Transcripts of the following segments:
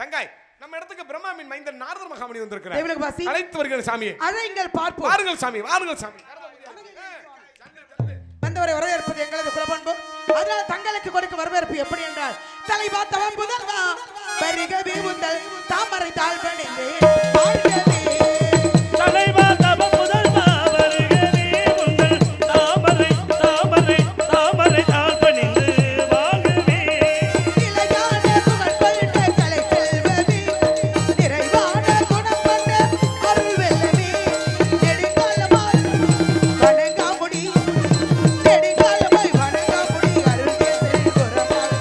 தங்காய் நம்ம இடத்துக்கு பிரம்மாவின் மைந்தன் நாரதர் மகாமுனி வந்திருக்கிறார். தேவலோக வாசி அழைத்து வருகிறேன் சாமியே. அழைங்கள் பார்ப்போம். வாருங்கள் சாமி, வாருங்கள் சாமி. வந்தவரை வரவேற்பது எங்களது குலபண்பு. அதனால் தங்களுக்கு கொடுக்க வரவேற்பு எப்படி என்றால் தலைவா தவம் புதல்வா வருகவே உந்தல் தாமரை தாழ் பணிந்து வாழ்கவே. தலைவா தவம் புதல்வா வருகவே உந்தல் தாமரை தாமரை தாமரை தாழ் பணிந்து வாழ்கவே. இளையான புகழ் கொண்ட கலை செல்வமே நிறைவான குணம் கொண்ட அருள் வெல்லமே நெடுங்காலமாய் வணங்காமுடி நெடுங்காலமாய் வணங்காமுடி அருள் கேசரி குரமாய்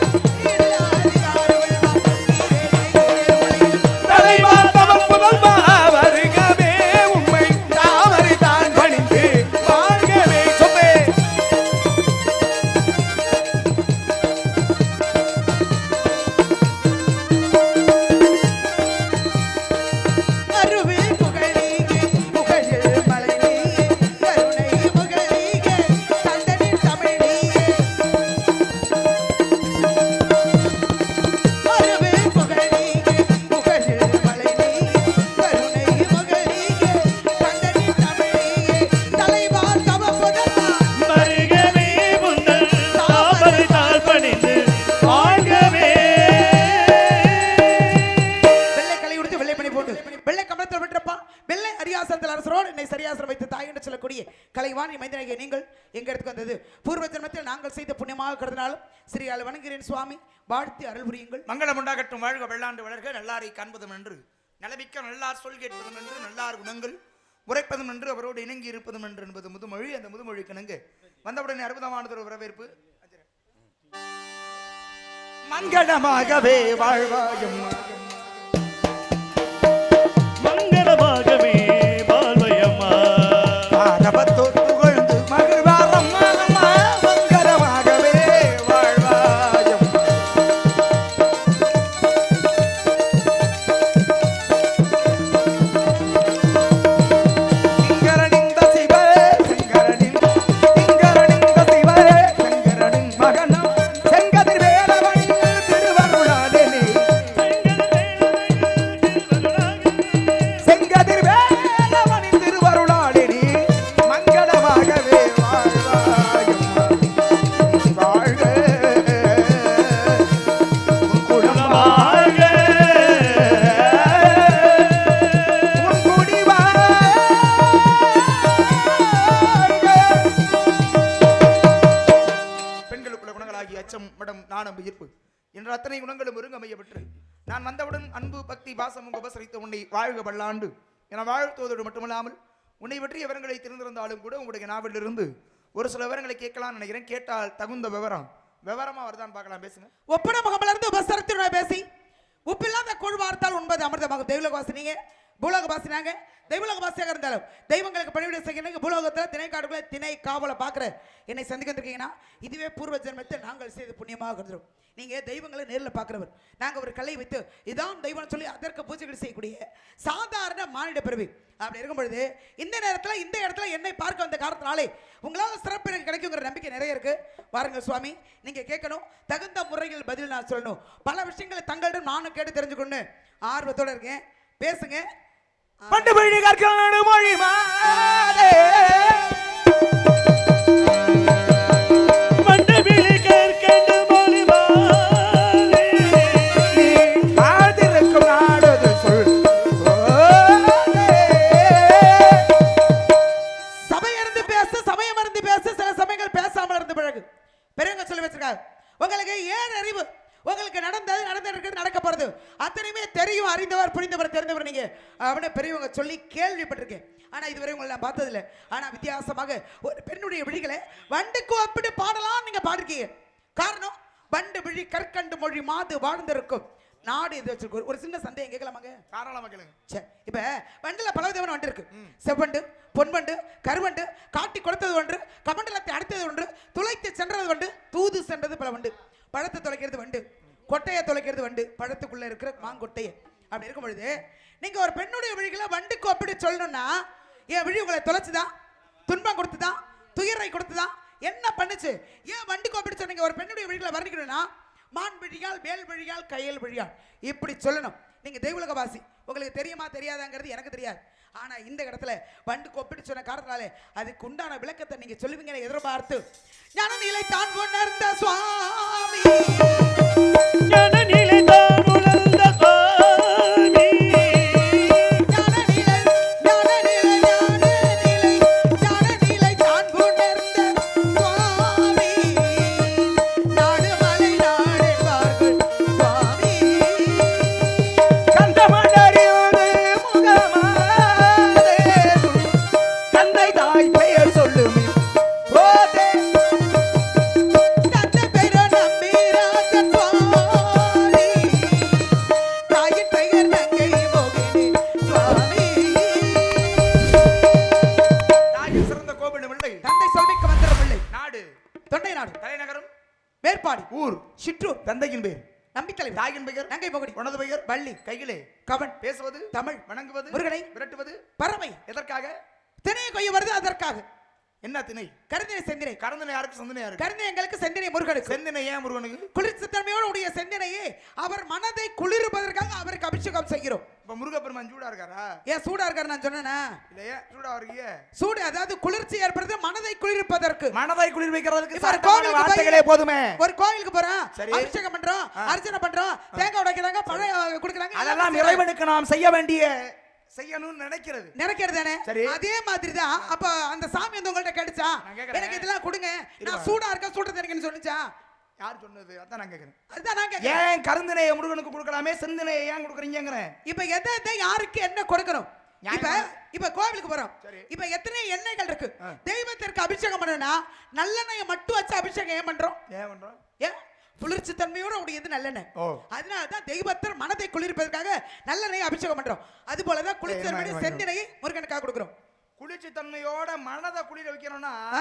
தலைவா தவம் புதல்வா வருகவே உம்மை தாமரை தான் பணிந்து வாழ்கவே. சொப்பே அருவில் புகழீகே புகழில் மலைநீயே கருணை புகழீகே தந்தனின் தமிழீயே. அருவில் புகழீகே புகழில் மலைநீயே கருணை புகழீகே தந்தனின் தமிழீயே. தலைவா தவம் புதல்வா வருகவே உந்தல் தாமரை தாழ் பணிந்து வாழ்கவே. வெள்ளை கலை உடுத்து வெள்ளை பணி போட்டு வெள்ளை கமலத்தில் விட்டுறப்பா வெள்ளை அரியாசனத்தில் அரசரோடு என்னை சரியாசனம் வைத்து தாய் என்று சொல்லக்கூடிய கலைவாணி மைந்தனாகிய நீங்கள் எங்க இடத்துக்கு வந்தது பூர்வ ஜென்மத்தில் நாங்கள் செய்த புண்ணியமாக கருதினாலும் ஸ்ரீயால் வணங்குகிறேன் சுவாமி. வாழ்த்தி அருள் புரியுங்கள். மங்களம் உண்டாகட்டும். வாழ்க வெள்ளாண்டு வளர்க. நல்லாரை காண்பதும் என்று நலமிக்க நல்லார் சொல் கேட்பதும் என்று நல்லார் குணங்கள் உரைப்பதும் என்று அவரோடு இணங்கி இருப்பதும் என்று என்பது முதுமொழி. அந்த முதுமொழி கணங்கு வந்தவுடனே அற்புதமானதொரு வரவேற்பு. மங்களமாகவே வாழ்வாயும் மங்களமாகவே வாழ்வையம்மா. ஆரவத்தோர் புகழ்ந்து மகிழ்வாரம்மா. மங்களமாகவே வாழ்வாயும் திங்கரணிந்த சிவ திங்கரணின் திங்கரணிந்த சிவ திங்கரணின் மகனம் செங்கதிர் வேலவனின் திருவருளாலே செங்கதிர் வேலவனின் திருவருளாலே மங்களமாகவே வாழ்வாயும் வாழ்க உன் குலம் வாழ்க உன் குடி வாழ்க. பெண்களுக்குள்ள குணங்களாகிய அச்சம் மடம் நாணம் ஈர்ப்பு என்ற அத்தனை குணங்களும் ஒருங்கமைய பெற்று நான் வந்தவுடன் அன்பு பக்தி பாசமும் உபசரித்த உன்னை வாழ்க பல்லாண்டு என வாழ்த்துவதோடு மட்டுமல்லாமல் உன்னை பற்றிய விவரங்களை தெரிந்திருந்தாலும் கூட உங்களுடைய நாவலிலிருந்து ஒரு சில விவரங்களை கேட்கலாம் நினைக்கிறேன். கேட்டால் தகுந்த விவரமா வருதான்னு பார்க்கலாம். பேசுங்க. ஒப்பன முகமலர்ந்து உபசரத்தினுடைய பேசி உப்பில்லாத கூழ் வார்த்தால் உண்பது அமிர்தமாகும். தெய்வலோக வாசினீங்க பூலோக வாசினாங்க. தெய்வலோக வாசியாக இருந்தாலும் தெய்வங்களுக்கு பணிவிடை செய்யணும். பூலோகத்தில் திணை காடுகளை திணை காவலை பார்க்குற என்னை சந்திக்க வந்திருக்கீங்கன்னா இதுவே பூர்வ ஜென்மத்தை நாங்கள் செய்த புண்ணியமாக கருதுறோம். நீங்கள் தெய்வங்களை நேரில் பார்க்குறவர். நாங்கள் ஒரு கல்லை வைத்து இதான் தெய்வம்னு சொல்லி அதற்கு பூஜைகள் செய்யக்கூடிய சாதாரண மானிட பிறவி. அப்படி இருக்கும் பொழுது இந்த நேரத்தில் இந்த இடத்துல என்னை பார்க்க வந்த காரணத்தினாலே உங்களால் சிறப்பு எனக்கு கிடைக்குங்கிற நம்பிக்கை நிறைய இருக்கு. வாருங்கள் சுவாமி, நீங்கள் கேட்கணும், தகுந்த முறையில் பதில் நான் சொல்லணும். பல விஷயங்களை தங்களிடம் நானும் கேட்டு தெரிஞ்சுக்கொண்டு ஆர்வத்தோடு இருக்கேன். பேசுங்க. பண்டு மொழி கற்கனடு மொழி மாதே மண்டபிலி கற்கண்டு மொழி மாலே. ஆழ்ந்திருக்கும் நாடது சொல் சபையிருந்து பேசு, சமயம் இருந்து பேசு, சில சமயங்கள் பேசாமல் இருந்து பழகு. பெரியவங்க சொல்லி வச்சிருக்காங்க, உங்களுக்கு ஏன் அறிவு, உங்களுக்கு நடந்தது நடந்திருக்கு நடக்க போறது அத்தனையுமே தெரியும். அறிந்தவர் புரிந்தவர் தெரிந்தவர் நீங்க அப்படின்னு பெரியவங்க சொல்லி கேள்விப்பட்டிருக்கேன். ஆனா இதுவரை உங்களை நான் பார்த்ததில்லை. ஆனா வித்தியாசமாக ஒரு பெண்ணுடைய விழிகளை வண்டுக்கு ஒப்பிட்டு பாடலாம் நீங்க பாடிருக்கீங்க. காரணம் வண்டு விழி கற்கண்டு மொழி மாது வாழ்ந்திருக்கும் நாடு இது வச்சிருக்கு. ஒரு சின்ன சந்தேகம் கேட்கலாமாங்க? தாராளமா கேளுங்க. சரி, இப்ப வண்டுல பல விதமான வண்டு இருக்கு. செவ்வண்டு, பொன்வண்டு, கருவண்டு, காட்டி கொடுத்தது ஒன்று, கமண்டலத்தை அடைத்தது ஒன்று, துளைத்து சென்றது வண்டு, தூது சென்றது பல வண்டு. பழத்தை தொலைக்கிறது வண்டு, கொட்டையை தொலைக்கிறது வண்டு, பழத்துக்குள்ள இருக்கிற மாங்கொட்டையை. அப்படி இருக்கும் பொழுது நீங்க ஒரு பெண்ணுடைய விழிகளை வண்டுக்கு அப்படி சொல்லணும்னா என் விழி உங்களை தொலைச்சுதான், துன்பம் கொடுத்துதான், துயரை கொடுத்துதான், என்ன பண்ணுச்சு? ஏன் வண்டுக்கு அப்படி சொன்னீங்க? ஒரு பெண்ணுடைய விழிகளை வர்ணிக்கணும்னா மான் விழியால், வேல் விழியால், கையல் விழியால் இப்படி சொல்லணும். நீங்க தெய்வலோக வாசி, உங்களுக்கு தெரியுமா தெரியாதாங்கிறது எனக்கு தெரியாது. ஆனா இந்த இடத்துல வண்டு கொப்பிட்டு சொன்ன காரணத்தாலே அதுக்கு உண்டான விளக்கத்தை நீங்க சொல்லுவீங்கன்னு எதிர்பார்த்து ஞானநிலை தான் உணர்ந்த சுவாமி, ஞானநிலை தான் உணர்ந்த சுவாமி, ஞானநிலை தான் உணர்ந்த சுவாமி, நாடு மலை நாடுவார்கள் சுவாமி, கந்தமடறியோடு முகமாதே தந்தை தாய் பெயர் சொல்லுமே போதே தந்தை பெயர் நம்பிராஜன் சுவாமி, தாயின் பெயர் நங்கை மோகினி சுவாமி. தாயின் சிறந்த கோவில் பிள்ளை தந்தை சொல்மிக்க வந்திர பிள்ளை, நாடு தொண்டை நாடு, தலைநகரம் மேற்பாடி, ஊர் சிற்றூர், தந்தையின் பேர் நம்பித்தலை, தாயின் பெயர் நங்கை மோகினி, உனது பெயர் வள்ளி, கையிலே கவன், பேசுவது தமிழ், வணங்குவது முருகனை, விரட்டுவது பறவை, எதற்காக திணையை கொய்ய வருது அதற்காக. என்ன திணை கருந்தினை செந்தினை, கரந்தனை யாருக்கு சந்தனை யாருக்கு கருந்தினை எங்களுக்கு செந்தினை முருகனுக்கு. செந்தினை ஏன் முருகனுக்கு குளிர்ச்சித்தன்மையோடு உடைய செந்தினையே அவர் மனதை குளிர்ப்பதற்காக அவருக்கு அபிஷேகம் செய்கிறோம். இப்ப முருகப்பெருமான் சூடா இருக்காரா ஏன் சூடா இருக்காரு நான் சொன்னேனா? இல்ல ஏன் சூடா இருக்கீங்க சூடு அதாவது குளிர்ச்சி ஏற்படுறது மனதை குளிர்ப்பதற்கு. மனதை குளிர் வைக்கிறதுக்கு இப்ப ஒரு சாதாரண கோவிலுக்கு வார்த்தைகளே போதுமே ஒரு கோவிலுக்கு போறோம், சரி. அபிஷேகம் பண்றோம், அர்ச்சனை பண்றோம், தேங்காய் உடைக்கிறாங்க, பழம் கொடுக்கறாங்க, அதெல்லாம் இறைவனுக்கு நாம் செய்ய வேண்டிய செய்யணும்னு நினைக்கிறது நினைக்கிறது தானே. சரி. அதே மாதிரி தான் அப்ப அந்த சாமி வந்து உங்கள்ட்ட கேட்டுச்சா, நான் கேக்குறேன். எனக்கு இதெல்லாம் கொடுங்க, நான் சூடா இருக்க சூட தெரியுங்கன்னு சொன்னுச்சா? யார் சொன்னது அதான் நான் கேக்குறேன் அதுதான் நான் கேக்குறேன். ஏன் கருந்தினையை முருகனுக்கு கொடுக்கலாமே செந்தினையை ஏன் கொடுக்குறீங்கிறேன் இப்ப எதை யாருக்கு என்ன கொடுக்கணும்? இப்ப இப்ப கோவிலுக்கு போறோம், சரி. இப்ப எத்தனை எண்ணெய்கள் இருக்கு, தெய்வத்திற்கு அபிஷேகம் பண்ணணும்னா நல்லெண்ணெயை மட்டும் வச்சு அபிஷேகம் ஏன் பண்றோம்? ஏன் பண்றோம் ஏன் குளிர்ச்சி தன்மையோட உடையது நல்லெண்ணெய். ஓ. அதனாலதான் தெய்வத்தர் மனதை குளிர்ப்பதற்காக நல்லெண்ணெயை அபிஷேகம் பண்றோம். அது போலதான் குளிர்ச்சி தன்மையை செந்தினையை முருகனுக்காக கொடுக்கிறோம். குளிர்ச்சி தன்மையோட மனதை குளிர வைக்கணும்னா ஆ.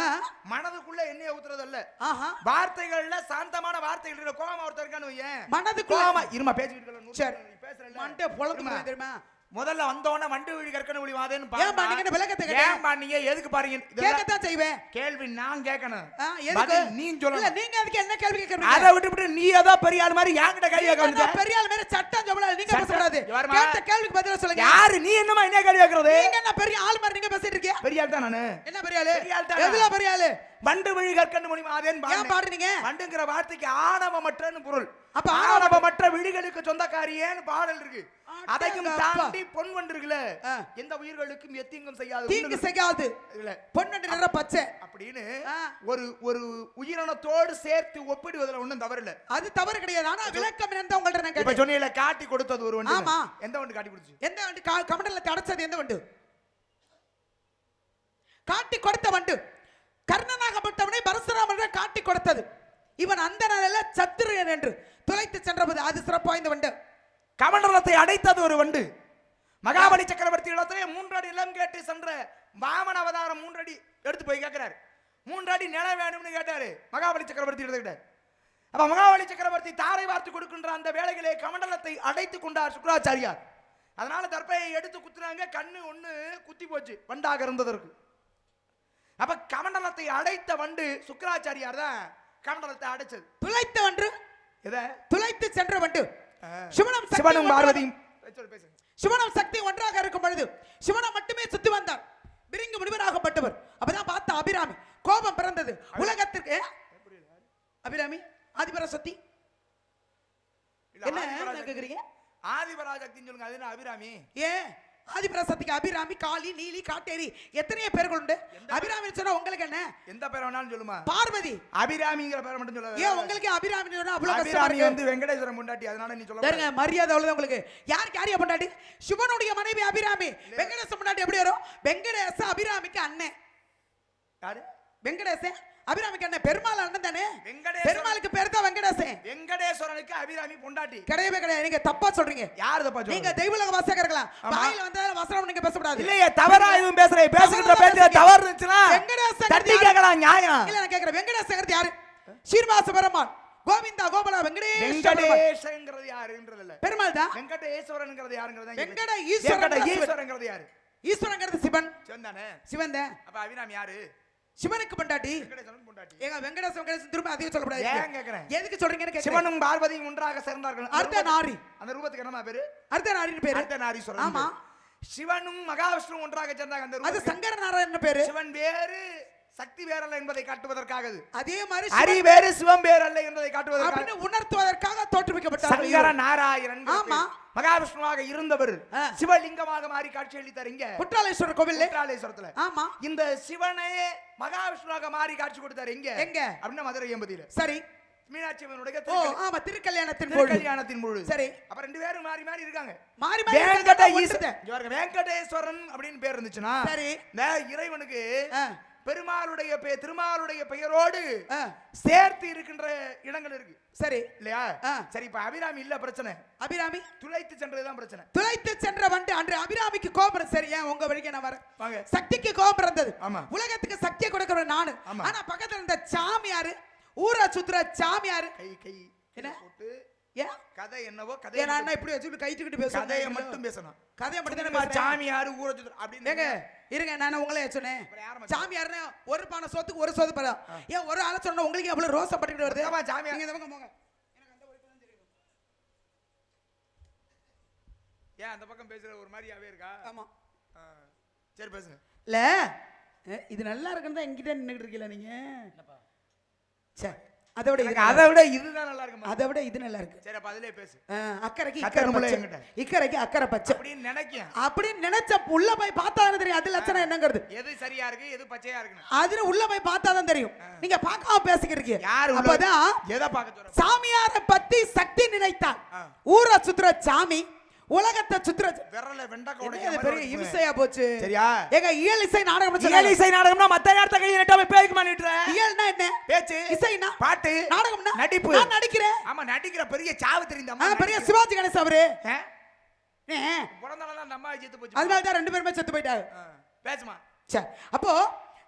மனதுக்குள்ள எண்ணெயை ஊத்துறது இல்ல ஆஹா, வார்த்தைகள்ல சாந்தமான வார்த்தைகள் இருக்கு கோமா ஒருத்தர் இருக்கான்னு வையேன் மனதுக்குள்ள கோமா இருமா பேசிக்கிட்டு சரி. பேசுறேன் மண்டே பொழந்து போய் தெரியுமா? முதல்ல வந்தோடனே வண்டு விழி கற்கன விழி வாதேன்னு ஏன் பாத்தீங்கன்னு விளக்கத்தை கேட்டேன். ஏன் பாத்தீங்க எதுக்கு பாருங்க இதெல்லாம் கேட்கத்தான் செய்வேன். கேள்வி நான் கேட்கணும் ஆ, எதுக்கு? பதில் நீ இல்ல, சொல்லணும் நீங்க அதுக்கு என்ன கேள்வி கேக்குறீங்க? அதை விட்டு நீ ஏதோ பெரிய ஆள் மாதிரி என்கிட்ட கை கேட்க நீங்க வந்து பெரிய ஆள் மேல சட்டம் சொல்லல, நீங்க சட்டம். பேசக்கூடாது. யாரும்மா? கேட்ட கேள்விக்கு பதில சொல்லுங்க. யாரு நீ என்னமா என்ன கேள்வி கேட்கறது நீங்க என்ன பெரிய ஆள் மாதிரி நீங்க பேசிட்டு இருக்கீங்க? பெரிய ஆள் தான் நானு என்ன பெரிய ஆளு? பெரிய ஆள் தானா? எதுல பெரிய ஆளு? வண்டு விழி கற்கன விழி வாதேன்னு ஏன் பாடுறீங்க? வண்டுங்கிற வார்த்தைக்கு ஆணவமற்றன்னு பொருள் அப்ப ஆணவமற்ற விழிகளுக்கு சொந்தக்காரியேன்னு பாடல் இருக்கு அடங்க அதையும் அப்பா. தாண்டி பொன் வண்டு இருக்குல்ல ஆ. எந்த உயிர்களுக்கும் எத்தீங்கும் செய்யாது தீங்கு செய்யாது, இல்ல பொன்னண்டு நிற பச்சை. அப்படின்னு ஆ. ஒரு ஒரு உயிரினத்தோடு சேர்த்து ஒப்பிடுவதுல ஒண்ணும் தவறு இல்ல அது தவறு கிடையாது. ஆனா விளக்கம் என்ன உங்கள்ட்ட நான் இப்ப கேட்டேன். சொன்னீல காட்டி கொடுத்தது ஒரு வண்டு ஆமா. எந்த வண்டு காட்டி கொடுத்துச்சு எந்த வண்டு கமண்டல அடைச்சது? எந்த வண்டு காட்டி கொடுத்த வண்டு? கர்ணனாகப்பட்டவனை பரசுராமன் காட்டி கொடுத்தது. இவன் அந்த நாளில சத்துரியன் என்று துளைத்து சென்றபோது அது சிறப்பு வாய்ந்த வண்டு. கமண்டலத்தை அடைத்தது ஒரு வண்டு மகாபலி சக்கரவர்த்தி இடத்துல 3 அடி நிலம் கேட்டு சென்ற வாமன அவதாரம் 3 அடி எடுத்து போய் கேட்கிறாரு 3 அடி நிலம் வேணும்னு கேட்டாரு மகாபலி சக்கரவர்த்தி இடத்துல. அப்ப மகாபலி சக்கரவர்த்தி தாரை வார்த்து கொடுக்கின்ற அந்த வேளையிலே கமண்டலத்தை அடைத்து கொண்டார் சுக்ராச்சாரியார். அதனால தர்பையை எடுத்து குத்துறாங்க, கண்ணு ஒண்ணு குத்தி போச்சு வண்டாக இருந்ததற்கு. அப்ப கமண்டலத்தை அடைத்த வண்டு சுக்ராச்சாரியார் தான் கமண்டலத்தை அடைச்சது. துளைத்த வண்டு எத துளைத்து சென்ற வண்டு. சிவனும் சக்தியும் சிவனும் ஒன்றாக- பார்வதியும் பேசுங்க. சிவனும் சக்தி ஒன்றாக இருக்கும் பொழுது சிவனை மட்டுமே சுத்தி வந்தார். பிரிங்கு முனிவராகப்பட்டவர். அப்பதான் பார்த்த அபிராமி கோபம் பிறந்தது உலகத்திற்கு. அபிராமி ஆதிபராசக்தி என்ன கேக்குறீங்க? ஆதிபராசக்தின்னு சொல்லுங்க. அது என்ன அபிராமி? ஏன் ஆதிபராசக்திக்கு அபிராமி, காளி, நீலி, காட்டேரி எத்தனையோ பேர்கள் உண்டு. அபிராமி சொன்னா உங்களுக்கு என்ன? எந்த பேர் வேணாலும் சொல்லுமா. பார்வதி. அபிராமிங்கிற பேரை மட்டும் சொல்ல. ஏன் உங்களுக்கு அபிராமி சொன்னா அவ்வளவு கஷ்டமா அபிராமி இருக்கு? வந்து வெங்கடேஸ்வரன் பொண்டாட்டி, அதனால நீ சொல்ல. பாருங்க, மரியாதை அவ்வளவுதான் உங்களுக்கு. யாருக்கு யாரையா பொண்டாட்டி? சிவனுடைய மனைவி அபிராமி. வெங்கடேச பொண்டாட்டி எப்படி வரும்? வெங்கடேச அபிராமிக்கு அண்ணன். யாரு? வெங்கடேசன் அபிராமிக்கு அண்ணன். பெருமாள் அண்ணன் தானே? வெங்கடேசன். பெருமாளுக்கு பேர் தான் வெங்கடேசன். வெங்கடேஸ்வரனுக்கு அபிராமி பொண்டாட்டி. கிடையவே கிடையாது. நீங்க தப்பா சொல்றீங்க. யார் தப்பா சொல்றீங்க? நீங்க தெய்வலோக வாசகர் இருக்கலாம். வாயில வந்தா வசனம் நீங்க பேசக்கூடாது. இல்லையே, தவறா எதுவும் பேசுறேன். பேசுகிற பேச்சுல தவறு இருந்துச்சுன்னா வெங்கடேசன் தட்டி கேட்கலாம், நியாயம். இல்ல நான் கேக்குறேன், வெங்கடேசன் யாரு? ஸ்ரீனிவாச பெருமாள், கோவிந்தா, கோபாலா, வெங்கடேஷ். வெங்கடேசங்கிறது யாருன்றது இல்ல. பெருமாள் தான். வெங்கடேஸ்வரன்ங்கிறது யாருங்கிறது தான். வெங்கட ஈஸ்வரன். ஈஸ்வரங்கிறது யாரு? ஈஸ்வரங்கிறது சிவன். சிவன் தானே. சிவன் தான். அப்ப அபிராமி யாரு? சிவனுக்கு பொண்டாட்டி வெங்கடேசன் பொண்டாட்டி. ஏங்க வெங்கடேசன் திரும்ப அதிகம் சொல்லக்கூடாது. ஏன் கேக்குறேன்? எதுக்கு சொல்றீங்கன்னு கேக்குறேன். சிவனும் பார்வதியும் ஒன்றாக சேர்ந்தார்கள். அர்த்தநாரி. அந்த ரூபத்துக்கு என்னமா பேரு? அர்த்தநாரின்னு பேரு. அர்த்தநாரீஸ்வரன். ஆமா. சிவனும் மகாவிஷ்ணுவும் ஒன்றாக சேர்ந்தாங்க. அந்த அது ரூபத்துக்கு சங்கர நாராயணன் பேரு. சிவன் வேறு சக்தி வேறல்ல என்பதை காட்டுவதற்காக. அதே மாதிரி ஹரி வேறு சிவம் வேறல்ல என்பதை காட்டுவதற்காக அப்படின்னு உணர்த்துவதற்காக தோற்றுவிக்கப்பட்டார் சங்கர நாராயணன். ஆமா. மகாவிஷ்ணுவாக இருந்தவர் சிவலிங்கமாக மாறி காட்சியளித்தார். இங்க குற்றாலேஸ்வரர் கோவில் குற்றாலேஸ்வரத்துல. ஆமா. இந்த சிவனே மகாவிஷ்ணுவாக மாறி காட்சி கொடுத்தார். எங்க எங்க அப்படின்னா மதுரை எம்பதியில. சரி. மீனாட்சி அம்மனுடைய ஆமா திருக்கல்யாணத்தின் பொழுது. சரி. அப்ப ரெண்டு பேரும் மாறி மாறி இருக்காங்க. மாறி வெங்கடேஸ்வரன் அப்படின்னு பேர் இருந்துச்சுன்னா சரி. இந்த இறைவனுக்கு திருமாலுடைய பெயரோடு சேர்த்து இருக்கின்ற இடங்கள் இருக்கு. சரி இல்லையா? சரி, இப்ப அபிராமி இல்ல பிரச்சனை. அபிராமி துளைத்து சென்றதுதான் பிரச்சனை. துளைத்து சென்ற வந்து அன்று அபிராமிக்கு கோபுரம். சரி, ஏன் உங்க வழிக்கு நான் வரேன். வாங்க. சக்திக்கு கோபுரம் இருந்தது. ஆமா. உலகத்துக்கு சக்தியை கொடுக்கிறவன் நானு. ஆனா பக்கத்துல இருந்த சாமியாரு, ஊரா சுத்துற சாமியாரு கை என்ன போட்டு ஏன் கதை என்னவோ கதை நான் இப்படி வச்சுட்டு கைட்டுக்கிட்டு பேசுறேன். கதையை மட்டும் பேசணும். கதையை மட்டும் தானே சாமியாரு ஊரா சுத்துற அப்படின்னு. ஏங்க இருங்க, நான் உங்களே சொன்னேன். சாமியார்னா ஒரு பானை சோத்துக்கு ஒரு சோத்து படம். ஏன் ஒரு ஆள சொன்னா உங்களுக்கு எவ்வளவு ரோசா பட்டுக்கிட்டு வருது? சாமியார் நீங்க இந்த பக்கம் போங்க. எனக்கு அந்த வரைக்கும் தான் தெரியும். ஏன் அந்த பக்கம் பேசுற ஒரு மாதிரியாவே இருக்கா? ஆமா. சரி பேசுங்க. இல்ல இது நல்லா இருக்குன்னு தான் என்கிட்ட நின்னுட்டு இருக்கீங்களா நீங்க? சரி, அதை விட இதுதான் நல்லா இருக்கு. அதை விட இது நல்லா இருக்கு. சரி, அப்ப அதிலே பேசு. அக்கறைக்கு அக்கறை பச்சை அப்படின்னு நினைக்கிறேன். அப்படின்னு நினைச்ச உள்ள போய் பார்த்தாதான் தெரியும் அது லட்சணம் என்னங்கிறது. எது சரியா இருக்கு எது பச்சையா இருக்கு அதுல உள்ள போய் பார்த்தாதான் தெரியும். நீங்க பார்க்காம பேசிக்கிறீங்க. யாரு அப்பதான் எதை பார்க்க சொல்ற? சாமியாரை பத்தி சக்தி நினைத்தான். ஊரை சுத்துற சாமி உலகத்தை சுத்துற விரல வெண்டக்கோட பெரிய இம்சையா போச்சு. சரியா? ஏங்க இயல் இசை நாடகம். இயல் இசை நாடகம்னா மத்த நேரத்தை கையை நட்டாம பேய்க்கு மாட்டிடுற. இயல்னா என்ன? பேச்சு. இசைனா பாட்டு. நாடகம்னா நடிப்பு. நான் நடிக்கிறேன். ஆமா, நடிக்கிற பெரிய சாவு தெரிந்த அம்மா. பெரிய சிவாஜி கணேசன் அவரு. பிறந்தனால தான் அம்மா செத்து போச்சு. அதனால தான் ரெண்டு பேருமே செத்து போயிட்டாங்க. பேசுமா. சரி, அப்போ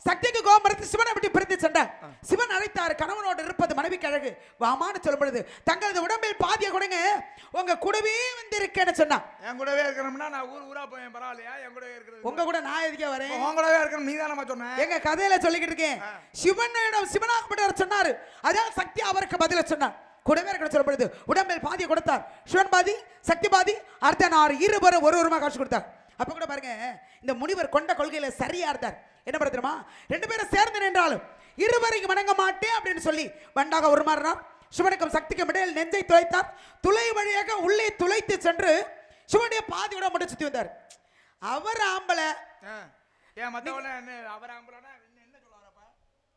சக்திக்கு கோபுரத்து சிவனை விட்டு பிரிந்து சென்றார். சிவன் அழைத்தார். கணவனோடு இருப்பது மனைவிக்கு அழகு. வாமான்னு சொல்லும் பொழுது தங்களது உடம்பில் பாதிய கொடுங்க, உங்க கூடவே வந்து இருக்கேன்னு சொன்னான். என் கூடவே இருக்கணும்னா நான் ஊரா போய் பரவாயில்லையா? என் கூடவே இருக்கிறது. உங்க கூட நான் எதுக்கே வரேன்? உங்க கூடவே இருக்கணும் நீ தானே சொன்ன. எங்க கதையில சொல்லிக்கிட்டு இருக்கேன். சிவனாகப்பட்டவர் சொன்னாரு. அதான் சக்தி அவருக்கு பதில சொன்னார். கூடவே இருக்கணும் சொல்லும் பொழுது உடம்பில் பாதியை கொடுத்தார். சிவன் பாதி சக்தி பாதி அர்த்தநாரி இருவரும் ஒருவருமா காட்சி கொடுத்தார். அப்ப கூட பாருங்க, இந்த முனிவர் கொண்ட கொள்கையில சரியா இருந்தார். என்ன பண்ண தெரியுமா? ரெண்டு பேரும் சேர்ந்து நின்றாலும் இருவரையும் வணங்க மாட்டேன் அப்படின்னு சொல்லி வண்டாக உருமாறினார். சிவனுக்கும் சக்திக்கும் இடையில் நெஞ்சை துளைத்தார். துளை வழியாக உள்ளே துளைத்து சென்று சிவனுடைய பாதியோட மட்டும் சுத்தி வந்தார். அவர் ஆம்பளை. ஏன் மத்தவன அவர் ஆம்பளனா என்ன சொல்றாரப்பா?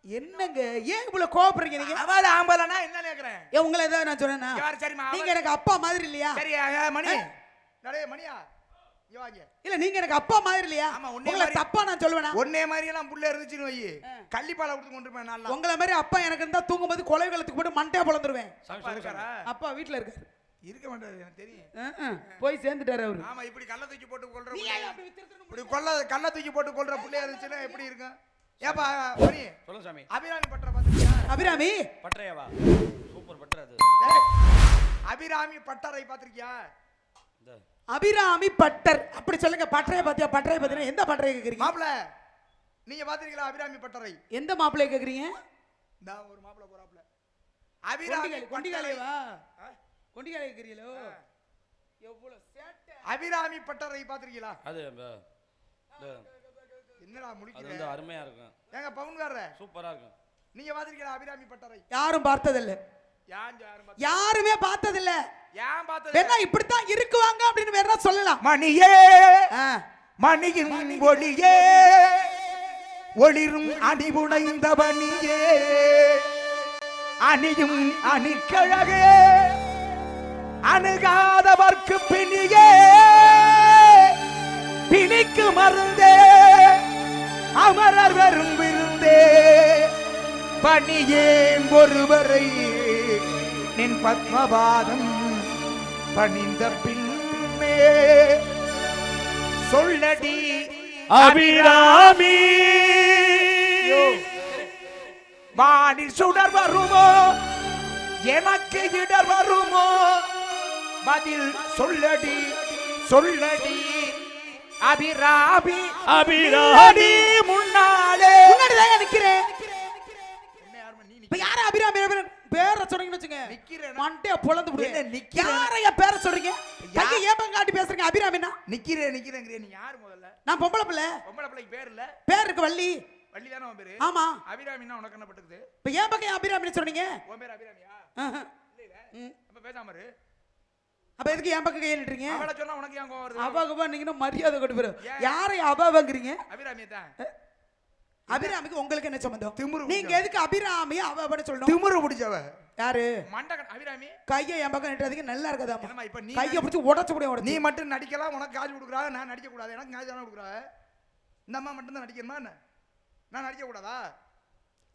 என்னங்க ஏன் இவ்வளவு கோவப்படுறீங்க நீங்க? அவர் ஆம்பளனா என்ன நினைக்கிறேன்? ஏன் உங்களை ஏதாவது நான் சொன்னேனா? யார் சரிமா? நீங்க எனக்கு அப்பா மாதிரி இல்லையா? சரி மணி. நிறைய மணியா? இல்ல நீங்க எனக்கு அப்பா மாதிரி இல்லையா? உங்களை தப்பா நான் சொல்லுவேனா? ஒன்னே மாதிரி எல்லாம் புள்ள இருந்துச்சுன்னு வை, கள்ளிப்பால கொடுத்து கொண்டிருப்பேன். நல்லா உங்களை மாதிரி அப்பா எனக்கு இருந்தா தூங்கும்போது கொலை வெள்ளத்துக்கு போட்டு மண்டையா பொளந்துருவேன். அப்பா வீட்டுல இருக்காரு. இருக்க மாட்டாரு, எனக்கு தெரியும். போய் சேர்ந்துட்டாரு அவரு. ஆமா, இப்படி கள்ள தூக்கி போட்டு கொல்ற இப்படி கள்ள தூக்கி போட்டு கொல்ற புள்ளையா இருந்துச்சுன்னா எப்படி இருக்கும்? ஏப்பா மணி சொல்லுங்க சாமி. அபிராமி பட்டற பாத்தியா? அபிராமி பட்டறையாவா? சூப்பர் பட்டறை அது. அபிராமி பட்டறை பாத்திருக்கியா? அபிராமி பட்டர் அப்படி சொல்லுங்க. பட்டறைய பாத்தியா? பட்டறைய பாத்தீங்கன்னா எந்த பட்டறைய கேக்குறீங்க? மாப்ள நீங்க பாத்திருக்கீங்களா அபிராமி பட்டறை? எந்த மாப்பிளைய கேக்குறீங்க? நான் ஒரு மாப்ள போறாப்ல. அபிராமி கொண்டிகாலேவா? கொண்டிகாலே கேக்குறீங்களோ? எவ்வளவு சேட்டை. அபிராமி பட்டறை பாத்திருக்கீங்களா? அது என்னடா முடிக்கிறீங்க? அது வந்து அருமையா இருக்கும். ஏங்க பவுன்காரரே சூப்பரா இருக்கும். நீங்க பாத்திருக்கீங்களா அபிராமி பட்டறை? யாரும் பார்த்ததில்ல. யாருமே பார்த்ததில்ல. ஏன் பார்த்தது? வேணா இப்படித்தான் இருக்குவாங்க அப்படின்னு வேணா சொல்லலாம். மணியே மணியின் ஒளியே ஒளிரும் அணிபுனைந்த மணியே அணியும் அணிக்கழகே அணுகாதவர்க்கு பிணியே பிணிக்கு மருந்தே அமரர் வரும் விருந்தே பணியேன் ஒருவரை நின் பத்மபாதம் பணிந்த பின்னே சொல்லடி அபிராமி. வாணி சுடர் வருமோ எனக்கு இடர் வருமோ பதில் சொல்லடி சொல்லடி அபிராமி. அபிராமி முன்னால் நிற்கிறாளே. முன்னாடி தாங்க நிக்கிறேன். என்ன யாரும்மா நீ இப்ப யார அபிராமி பேரை சொன்னீங்கன்னு வச்சுங்க, நிக்கிறேன். மண்டைய பொளந்து என்ன விடுவேன். நிக்கிறேன்? யாரையா பேரை சொல்றீங்க? பையன் ஏன் பங்காட்டி பேசுறீங்க? அபிராமினா நிக்கிறேங்கிறிய நீ யாரு முதல்ல? நான் பொம்பளை பிள்ளை, பொம்பளை பிள்ளைக்கு பேர் இல்ல? பேர் இருக்கு வள்ளி. வள்ளி தானே உன் பேரு? ஆமா. அபிராமின்னா உனக்கு என்ன பட்டுக்குது? இப்ப ஏன் பக்கம் அபிராமின்னு சொன்னீங்க? உன் பேர் அபிராமியா? ஆஹா. இல்ல ம். அப்ப பேசாம இரு. அப்ப எதுக்கு ஏன் பக்கம் கையில் நிட்டுறீங்க? அவளை சொன்னா உனக்கு ஏன் கோவம் வருது? அபாகபா நீங்க மரியாதை கொண்டு போயிரு. ஏன்? யாரை அபாவங்கிறீங்க? அபிராமியை தான். அபிராமிக்கு உங்களுக்கு என்ன சம்பந்தம்? திமிரு நீங்க எதுக்கு அபிராமி அபாவன்னு சொல்லணும்? திமிரு பிடிச்சவ யாரு? மண்டகன் அபிராமி. கையை என் பக்கம் நிட்டுறதுக்கு நல்லா இருக்காதாமா? என்னம்மா இப்ப நீ கையை பிடிச்சி உடச்சு முடியும் நீ உடச்சு. மட்டும் நடிக்கலாம், உனக்கு காசு கொடுக்குறாங்க, நான் நடிக்க கூடாது. எனக்கு காசு தானே கொடுக்குறாங்க. இந்த அம்மா மட்டும் தான் நடிக்கணுமா என்ன? நான் நடிக்க கூடாதா?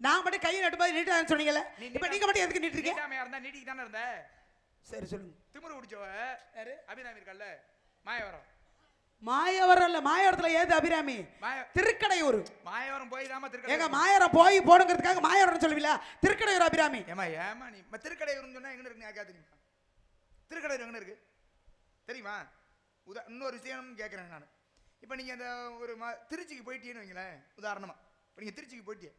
நான் மட்டும் கையை நட்டு போது நீட்டான்னு சொன்னீங்கல்ல, இப்ப நீங்க மட்டும் எதுக்கு நீட்டுறீங்க? நீட்டாமையா இருந்தா நீட்டிக்கு தானே இருந்த. சரி சொல்லுங்க. திமிரு பிடிச்சவ யாரு? அபிராமி இருக்கல்ல, மாயவரம். மாயவரம் இல்ல, மாயவரத்துல ஏது அபிராமி? திருக்கடையூர். மாயவரம் போய் தாம ஏங்க திருக்கடை. மாயவரம் போய் போடுங்கிறதுக்காக மாயவரம் சொல்லுவீங்களா? திருக்கடையூர் அபிராமி. ஏமா நீ திருக்கடையூர்னு சொன்னா எங்க இருக்கு? யாருக்கா தெரியுமா? திருக்கடையூர் எங்க இருக்கு தெரியுமா? இன்னொரு விஷயம் கேட்குறேன் நான். இப்போ நீங்கள் அந்த ஒரு திருச்சிக்கு போயிட்டீங்கன்னு வைங்களேன், உதாரணமா இப்போ நீங்கள் திருச்சிக்கு போயிட்டீங்க.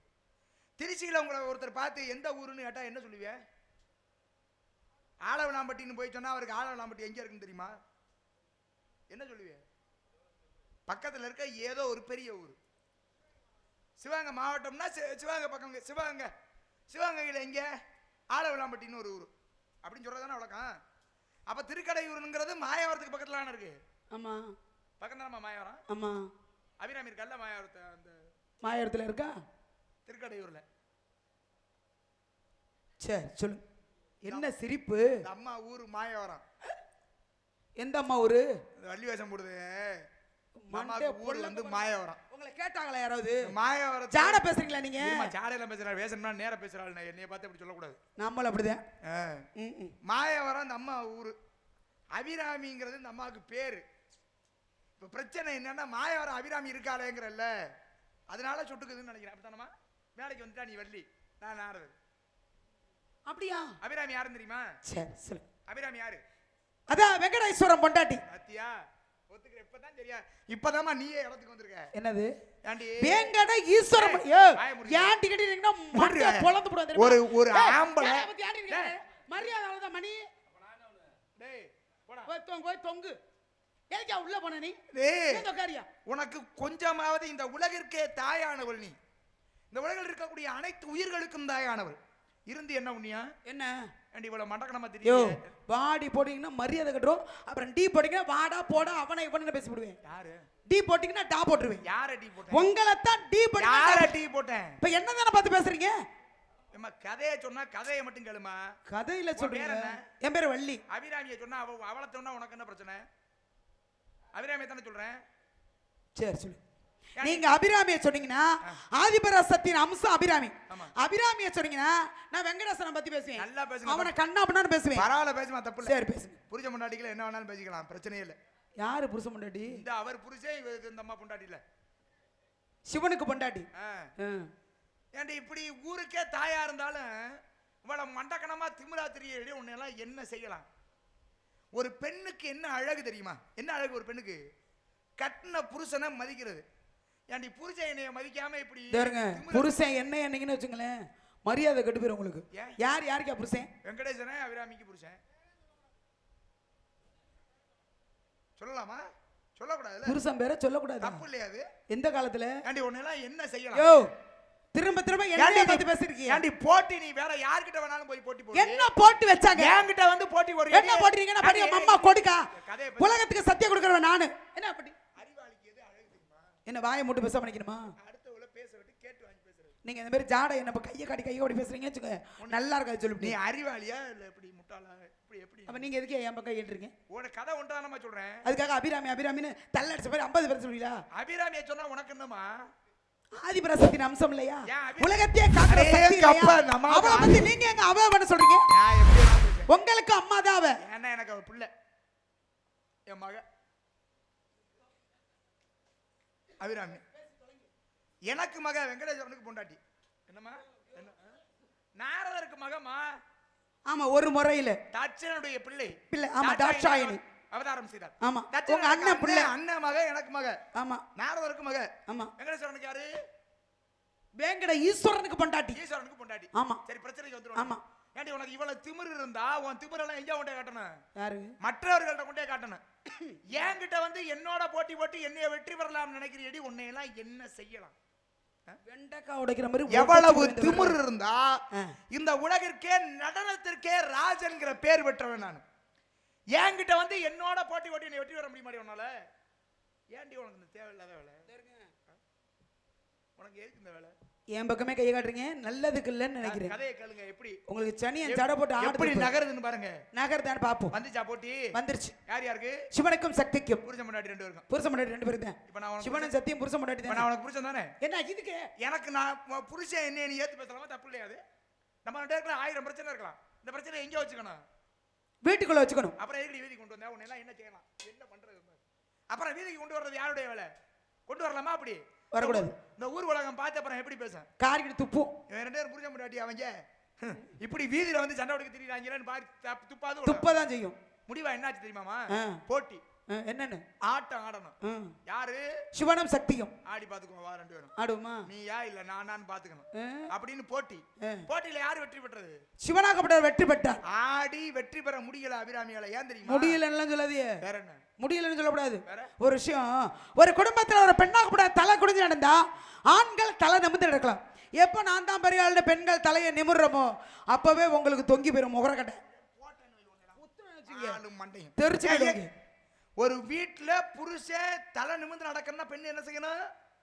திருச்சியில் உங்களை ஒருத்தர் பார்த்து எந்த ஊருன்னு கேட்டால் என்ன சொல்லுவீங்க? ஆலவலாம்பட்டின்னு போய் சொன்னால் அவருக்கு ஆலவலாம்பட்டி எங்கே இருக்குன்னு தெரியுமா? என்ன சொல்லுவீங்க? பக்கத்தில் இருக்க ஏதோ ஒரு பெரிய ஊர். சிவகங்கை மாவட்டம்னா சிவகங்கை பக்கம், சிவகங்கையில் எங்கே? ஆலவலாம்பட்டின்னு ஒரு ஊர் அப்படின்னு சொல்கிறதானே வழக்கம். அப்போ திருக்கடையூருங்கிறது மாயவரத்துக்கு பக்கத்தில் இருக்கு. ஆமா பக்கம் தானே மாயவரம். ஆமா. அபிராமி இருக்கல்ல மாயவரத்தை, அந்த மாயவரத்துல இருக்கா? திருக்கடையூர்ல. சரி சொல்லுங்க. என்ன சிரிப்பு? இந்த அம்மா ஊரு மாயவரம். எந்த அம்மா ஊரு? வள்ளி வேஷம் போடுது. மண்டே ஊர் வந்து மாயவரம். உங்களை கேட்டாங்களா யாராவது? மாயவரம் ஜாட பேசுறீங்களா நீங்க? ஜாடையில பேசுறா, வேஷம்னா நேரா பேசுறாள். என்னைய பார்த்து அப்படி சொல்லக்கூடாது. நம்மள அப்படிதான். மாயவரம் இந்த அம்மா ஊரு. அபிராமிங்கிறது இந்த அம்மாவுக்கு பேரு. இப்ப பிரச்சனை என்னன்னா, மாயவரம் அபிராமி இருக்காளேங்கிறல்ல, அதனால சுட்டுக்குதுன்னு நினைக்கிறேன். அப்படித்தானமா? வேலைக்கு வந்துட்டா நீ வள்ளி, நான் நாரதர். அப்படியா? அபிராமி யாருன்னு தெரியுமா? சரி சொல்லு. அபிராமி யாரு? அதான் வெங்கடேஸ்வரம் பொண்டாட்டி. அத்தியா ஒத்துக்கிற. இப்பதான் சரியா, இப்பதாமா நீயே இடத்துக்கு வந்திருக்க. என்னது? ஏண்டி வேங்கட ஈஸ்வரம்? ஏன் டிக்கெட் இருக்கீங்கன்னா மண்டைய பொளந்து போடுவாங்க. ஒரு ஆம்பளை மரியாதை அவ்வளவுதான் மணி. டேய் போடா, போய் தொங்கு. ஏய்யா உள்ள போன நீ? டேய் தொக்காரியா? உனக்கு கொஞ்சமாவது இந்த உலகிற்கே தாயானவள் நீ. இந்த உலகில் இருக்கக்கூடிய அனைத்து உயிர்களுக்கும் தாயானவள் இருந்து என்ன உண்மையா? என்ன ஏண்டி இவ்வளவு மண்டக்கணமா தெரியும்? வாடி போட்டீங்கன்னா மரியாதை கட்டுறோம். அப்புறம் டீ போட்டீங்கன்னா வாடா போடா அவனை இவனை பேசி விடுவேன். யாரு? டீ போட்டீங்கன்னா டா போட்டுருவேன். யார டீ போட்டேன்? உங்களை தான் டீ போட்டு. யார டீ போட்டேன்? இப்ப என்ன தானே பார்த்து பேசுறீங்க? ஏம்மா கதையை சொன்னா கதையை மட்டும் கேளுமா. கதையில சொல்றீங்க. என் பேரு வள்ளி. அபிராமியை சொன்னா அவளை சொன்னா உனக்கு என்ன பிரச்சனை? அபிராமியை தானே சொல்றேன். சரி சொல்லு. நீங்க அபிராமியை சொன்னீங்கன்னா ஆதிபராசக்தியின் அம்சம் அபிராமி. அபிராமியை சொன்னீங்கன்னா நான் வெங்கடேசனை பத்தி பேசுவேன். நல்லா பேசுங்க. அவனை கண்ணா பண்ணான்னு பேசுவேன். பரவாயில்ல பேசுமா, தப்பு இல்ல. சரி பேசுங்க. புருஷ பொண்டாட்டிகளை என்ன வேணாலும் பேசிக்கலாம், பிரச்சனையே இல்ல. யாரு புருஷ பொண்டாட்டி? இந்த அவர் புருஷன், இந்த அம்மா பொண்டாட்டி இல்ல, சிவனுக்கு பொண்டாட்டி. ஏன்டி இப்படி ஊருக்கே தாயா இருந்தாலும் இவ்வளவு மண்டக்கணமா திமிரா தெரியல. உன்னையெல்லாம் என்ன செய்யலாம்? ஒரு பெண்ணுக்கு என்ன அழகு தெரியுமா? என்ன அழகு ஒரு பெண்ணுக்கு? கட்டின புருஷனை மதிக்கிறது. ஏன்டி புருஷன் என்னைய மதிக்காம இப்படி புருஷன் என்ன என்னங்கன்னு வச்சுங்களேன், மரியாதை கெட்டு போயிரும் உங்களுக்கு. யார் யாருக்கா புருஷன்? வெங்கடேசன் அபிராமிக்கு புருஷன். சொல்லலாமா? சொல்லக்கூடாது. புருஷன் பேரை சொல்லக்கூடாது. தப்பு இல்லையா அது? எந்த காலத்துல? ஏன்டி உன்னெல்லாம் என்ன செய்யலாம்? யோ திரும்ப திரும்ப என்ன பத்தி பேசிருக்கீங்க? ஏன்டி போட்டி நீ வேற யார்கிட்ட வேணாலும் போய் போட்டி போடு. என்ன போட்டு வச்சாங்க? என்கிட்ட வந்து போட்டி போடுறீங்க. என்ன போடுறீங்கன்னா படி அம்மா கொடுக்கா. உலகத்துக்கு சத்தியம் கொடுக்கறவன் நானு. என்ன அப்படி? அறிவாளிக்கு எது அழகு தெரியுமா? என்ன வாயை மூட்டு பேச பண்ணிக்கணுமா? அடுத்தவள பேச விட்டு கேட்டு வாங்கி பேசுறது. நீங்க இந்த மாதிரி ஜாட என்ன கையை காட்டி கையை ஓடி பேசுறீங்க வெச்சுங்க. நல்லா இருக்காது சொல்லு. நீ அறிவாளியா இல்ல எப்படி முட்டாளா? எப்படி? அப்ப நீங்க எதுக்கு என் பக்கம் ஏன்றீங்க? உன கதை ஒன்றானமா சொல்றேன். அதுக்காக அபிராமின்னு தள்ளடிச்ச மாதிரி 50 பேர் சொல்றீங்களா? அபிராமியை சொன்னா உனக்கு என்னமா? ஆதிபராசக்தியின் அம்சம் இல்லையா? உலகத்தையே காக்கிற சக்தி இல்லையா? அவளை பத்தி நீங்க எங்க அவ சொல்றீங்க? உங்களுக்கு அம்மா தான் அவ. என்ன எனக்கு அவ பிள்ளை, என் மக அபிராமி. எனக்கு மக வெங்கடேஸ்வரனுக்கு பொண்டாட்டி. என்னமா? நாரதருக்கு மகமா? ஆமா, ஒரு முறையில தட்சனுடைய பிள்ளை. ஆமா, தாட்சாயணி அவதாரம் செய்தார். ஆமா, உங்க அண்ணன் பிள்ளை. அண்ணன் மக, எனக்கு மக. ஆமா, நாரதருக்கு மக. ஆமா. வெங்கடேஸ்வரனுக்கு யாரு? வேங்கட ஈஸ்வரனுக்கு பொண்டாட்டி. ஈஸ்வரனுக்கு பொண்டாட்டி. ஆமா. சரி, பிரச்சனைக்கு வந்துரும். ஆமா. ஏன்டி உனக்கு இவ்வளவு திமிரு இருந்தா உன் திமிரெல்லாம் எங்க கொண்டே காட்டணும்? யாரு? மற்றவர்கள்ட்ட கொண்டே காட்டணும். என்கிட்ட வந்து என்னோட போட்டி போட்டு என்னைய வெற்றி பெறலாம் நினைக்கிறீடி, உன்னையெல்லாம் என்ன செய்யலாம்? வெண்டைக்காய் உடைக்கிற மாதிரி எவ்வளவு திமிரு இருந்தா இந்த உலகிற்கே நடனத்திற்கே ராஜன்கிற பேர் பெற்றவன் நான். என்கிட்ட வந்து என்னோட போட்டி போட்டு என்னை வெற்றி பெற முடியுமாடி உன்னால? ஏன்டி உனக்கு இந்த தேவையில்லாத வேலை? உனக்கு எதுக்கு இந்த வேலை? என் பக்கமே கை காட்டுறீங்க, நல்லதுக்கு இல்லைன்னு நினைக்கிறேன். கதையை கேளுங்க. எப்படி உங்களுக்கு சனியன் ஜட போட்டு எப்படி நகருதுன்னு பாருங்க. நகர்தான் பாப்போம். வந்துச்சா போட்டி? வந்துருச்சு. யார் யாருக்கு? சிவனுக்கும் சக்திக்கும். புருஷன் முன்னாடி 2 பேருக்கும். புருஷன் முன்னாடி 2 பேரும் தான். இப்ப நான் சிவனும் சக்தியும் புருஷன் முன்னாடி இப்ப தான். நான் உனக்கு புருஷன் தானே? என்ன இதுக்கு? எனக்கு நான் புருஷன் என்ன நீ ஏத்து பேசலாமா? தப்பு இல்லையா அது? நம்ம 2 பேருக்குள்ள 1000 பிரச்சனை இருக்கலாம். இந்த பிரச்சனை எங்க வச்சுக்கணும்? வீட்டுக்குள்ள வச்சுக்கணும். அப்புறம் எதுக்கு வீதிக்கு கொண்டு வந்தா? உன்னை எல்லாம் என்ன செய்யலாம்? என்ன பண்றது? அப்புறம் வீதிக்கு கொண்டு வர்றது யாருடைய வேலை? கொண்டு வரலாமா? அப்படி வரக்கூடாது. இந்த ஊர் உலகம் பார்த்து அப்புறம் எப்படி பேச? காரிக்கிட்டு துப்பும். இவன் 2 பேரும் புருஷன் முன்னாடி அவங்க இப்படி வீதியில வந்து சண்டை உடைக்க திரிறாங்கன்னு துப்பாது. துப்பதான் செய்யும். முடிவா என்னாச்சு தெரியுமாமா? போட்டி. என்னன்னு? ஆட்டம் ஆடணும். யாரு? சிவனும் சக்தியும். ஆடி பாத்துக்கோ வா 2 பேரும். ஆடுமா? நீயா இல்ல நான் பாத்துக்கணும் அப்படின்னு போட்டி. போட்டியில யாரு வெற்றி பெற்றது? சிவனாகப்பட்டவர் வெற்றி பெற்றார். ஆடி வெற்றி பெற முடியல அபிராமியால. ஏன் தெரியுமா? முடியலன்னு சொல்லாதே. வேற என்ன? முடியலன்னு சொல்லக்கூடாது. ஒரு விஷயம், ஒரு குடும்பத்துல ஒரு பெண்ணாகப்பட்ட தலை குடிஞ்சு நடந்தா ஆண்கள் தலை நிமிர்ந்து நடக்கலாம். எப்ப நான் தான் பெரிய ஆளுன்னு பெண்கள் தலையை நிமிர்றமோ அப்பவே உங்களுக்கு தொங்கி போயிரும் முகரக்கட்டை. தெரிச்சு ஒரு வீட்டுல புருஷன் தலை நிமிர்ந்து நடக்கணும்னா பெண் என்ன செய்யணும்?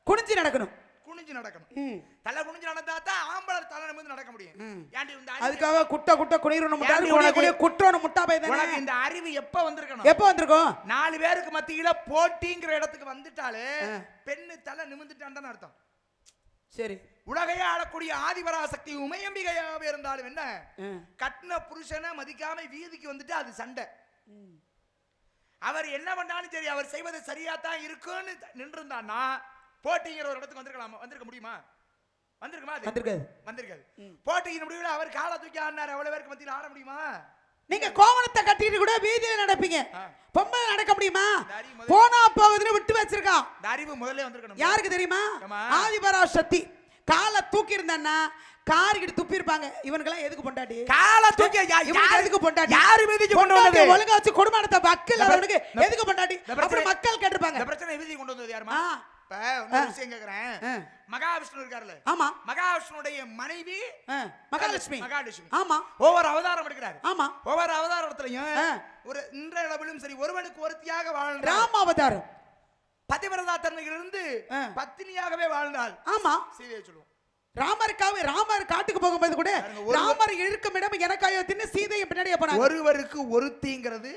குனிஞ்சு நடக்கணும். குனிஞ்சு நடக்கணும். தலை குனிஞ்சு நடந்தா தான் ஆம்பளை தலை நிமிர்ந்து நடக்க முடியும். ஏன்டி இந்த அதுக்காக குட்ட குனிறணும் முட்டாது குட்டோன முட்டா போய் தானே. உனக்கு இந்த அறிவு எப்ப வந்திருக்கணும்? எப்ப வந்திருக்கும்? 4 பேருக்கு மத்தியில போட்டிங்கிற இடத்துக்கு வந்துட்டாலே பெண்ணு தலை நிமிர்ந்துட்டான்னு அர்த்தம். சரி. உலகையே ஆளக்கூடிய ஆதிபராசக்தி உமையம்பிகையாவே இருந்தாலும் என்ன, கட்டின புருஷனை மதிக்காம வீதிக்கு வந்துட்டு அது சண்டை. அவர் என்ன பண்ணாலும் சரி அவர் செய்வது சரியா தான் இருக்குன்னு நின்றுந்தான்னா போட்டிங்கிற ஒரு இடத்துக்கு வந்திருக்கலாமா? வந்திருக்க முடியுமா? வந்திருக்குமா? வந்திருக்காது. போட்டியின் முடிவில் அவர் காலை தூக்கி ஆடினார். அவ்வளவு பேருக்கு மத்தியில் ஆட முடியுமா? நீங்க கோவணத்தை கட்டிட்டு கூட வீதியில நடப்பீங்க. பொம்பளை நடக்க முடியுமா? போனா போகுதுன்னு விட்டு வச்சிருக்கான். இந்த அறிவு முதல்ல வந்திருக்கணும். யாருக்கு தெரியுமா? ஆதிபராசக்தி. காலை தூக்கி இருந்தான்னா காரிக்கிட்டு துப்பி இருப்பாங்க. இவனுக்கெல்லாம் எதுக்கு பொண்டாட்டி? காலை தூக்கி எதுக்கு பொண்டாட்டி? யாரு மீதிக்கு கொண்டு வந்தது? ஒழுங்கா வச்சு குடும்பத்தை வக்கீல் அவனுக்கு எதுக்கு பொண்டாட்டி? அப்புறம் மக்கள் கேட்டிருப்பாங்க. இந்த பிரச்சனை வீதிக்கு கொண்டு வந்தது யாருமா? இப்ப ஒரு விஷயம் கேக்குறேன். மகாவிஷ்ணு இருக்காருல்ல? ஆமா. மகாவிஷ்ணுடைய மனைவி மகாலட்சுமி. மகாலட்சுமி. ஆமா. ஒவ்வொரு அவதாரம் எடுக்கிறாரு. ஆமா. ஒவ்வொரு அவதாரத்திலையும் ஒரு இன்றளவிலும் சரி ஒருவனுக்கு ஒருத்தியாக வாழ்ந்தார். ராம அவதாரம் பதிவிரதா தன்மையிலிருந்து பத்தினியாகவே வாழ்ந்தாள். ஆமா. சீதையை சொல்லுவோம். ராமர் காட்டுக்கு போகும்போது கூட ராமர் இருக்கும் இடம் எனக்காயோ தின்னு சீதையை பின்னாடியே போனாங்க. ஒருவருக்கு ஒருத்திங்கிறது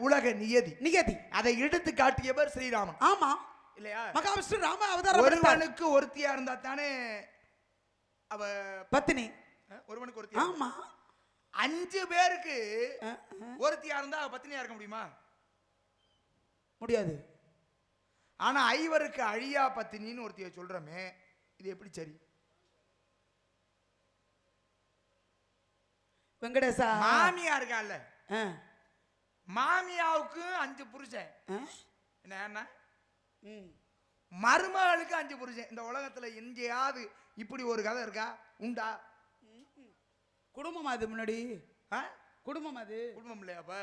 உலக நியதி. நியதி. அதை எடுத்து காட்டியவர் ஸ்ரீராமன். ஆமா. இல்லையா? மகாவிஷ்ணு ராம அவதாரம். ஒருவனுக்கு ஒருத்தியா இருந்தா தானே அவ பத்தினி. ஒருவனுக்கு ஒருத்தி. ஆமா. 5 பேருக்கு ஒருத்தியா இருந்தா அவ பத்தினியா இருக்க முடியுமா? முடியாது. ஆனா 5 அழியா பத்தினின்னு ஒருத்திய சொல்றமே, இது எப்படி சரி? வெங்கடேசா மாமியா இருக்கால, மாமியாவுக்கு 5 புருஷன். என்ன மருமகளுக்கு 5 புருஷன். இந்த உலகத்துல எங்கேயாவது இப்படி ஒரு கதை இருக்கா? உண்டா? குடும்பம் அது. முன்னாடி குடும்பம் அது. குடும்பம் இல்லையா? அப்ப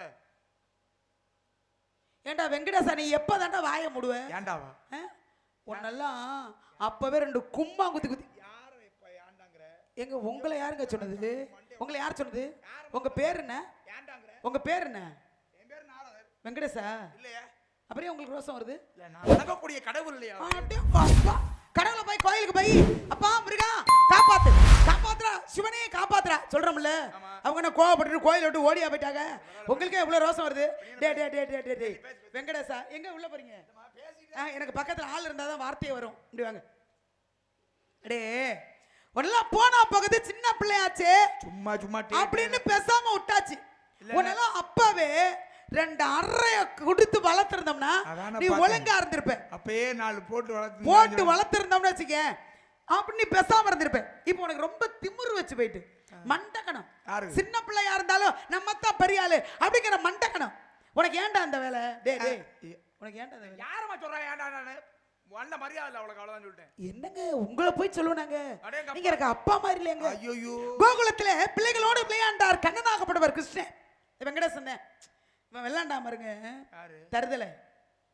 ஏண்டா வெங்கடேசா நீ எப்பதாண்டா வாய முடுவ? ஏண்டாவா? உன்னெல்லாம் அப்பவே 2 கும்பா குத்தி குத்தி. யாரை இப்ப ஏண்டாங்கற? எங்க உங்களை யாருங்க சொன்னது? உங்களை யார் சொன்னது? உங்க பேர் என்ன? ஏண்டாங்கற? உங்க பேர் என்ன? என் பேர் நாரதர். வெங்கடேசா இல்லையா? அப்படியே உங்களுக்கு ரோசம் வருது? இல்ல நான் வணங்கக்கூடிய கடவுள் இல்லையா? அப்படியே அப்பா கடவுளை போய் கோயிலுக்கு போய் அப்பா முருகா காப்பாத்து காப்பாத்துறா சிவனே காப்பாத்துறா சொல்றோம்ல. அவங்க என்ன கோவப்பட்டு கோயில விட்டு ஓடியா போயிட்டாங்க. உங்களுக்கே எவ்வளவு ரோசம் வருது? டே டே டே டே டே வெங்கடேசா எங்க உள்ள போறீங்க? எனக்கு பக்கத்துல ஆள் இருந்தாதான் வார்த்தையே வரும். இப்படி வாங்க. அடே உன்னெல்லாம் போனா போகுது சின்ன பிள்ளையாச்சு சும்மா சும்மா அப்படின்னு பேசாம விட்டாச்சு. உன்னெல்லாம் அப்பவே 2 அறைய கொடுத்து வளர்த்திருந்தோம்னா நீ ஒழுங்கா இருந்திருப்ப. அப்பயே 4 போட்டு வளர்த்திருந்தோம்னு வச்சுக்க அப்படி நீ பேசாம இருந்திருப்ப. இப்போ உனக்கு ரொம்ப திமிரு வச்சு போயிட்டு மண்டக்கணும். சின்ன பிள்ளையா இருந்தாலும் நம்ம தான் பெரிய ஆளு அப்படிங்கிற மண்டக்கணும். உனக்கு ஏன்டா அந்த வேலை? டே டே உனக்கு ஏன்டா அந்த வேலை? யாரமா சொல்றா? ஏன்டா நானு வந்த மரியாதை இல்லை அவளுக்கு அவ்வளவுதான் சொல்லிட்டேன். என்னங்க உங்களை போய் சொல்லுவாங்க? அடேங்க நீங்க எனக்கு அப்பா மாதிரி இல்லைங்க. ஐயோ கோகுலத்துல பிள்ளைகளோடு விளையாண்டார் கண்ணனாகப்பட்டவர் கிருஷ்ணன். வெங்கடேசன் இவன் விளையாண்டாம இருங்க. யாரு தருதல